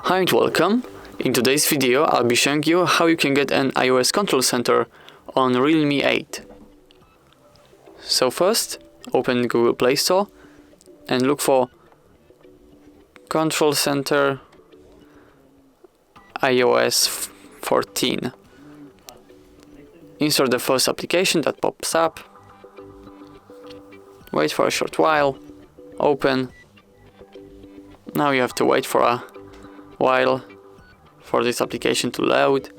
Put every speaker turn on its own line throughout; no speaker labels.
Hi and welcome. In today's video I'll be showing you how you can get an iOS control center on REALME 8. So first, open Google Play Store and look for Control Center iOS 14. Insert the first application that pops up. Wait for a short while. Open. Now you have to wait for a while for this application to load.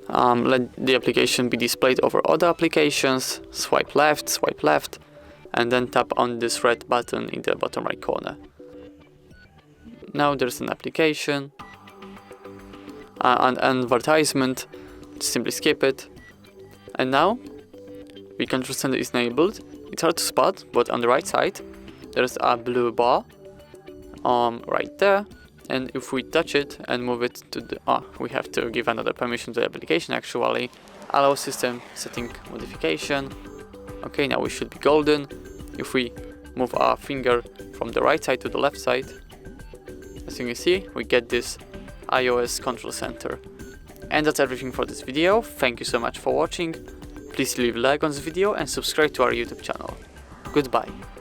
Let the application be displayed over other applications. Swipe left, and then tap on this red button in the bottom right corner. Now there's an application, an advertisement. Simply skip it. And now the control center is enabled. It's hard to spot, but on the right side there's a blue bar right there, and if we touch it and move it to the we have to give another permission to the application actually. Allow system setting modification. Okay, now we should be golden. If we move our finger from the right side to the left side, as you can see, we get this iOS control center. And that's everything for this video. Thank you so much for watching. Please leave a like on this video and subscribe to our YouTube channel. Goodbye.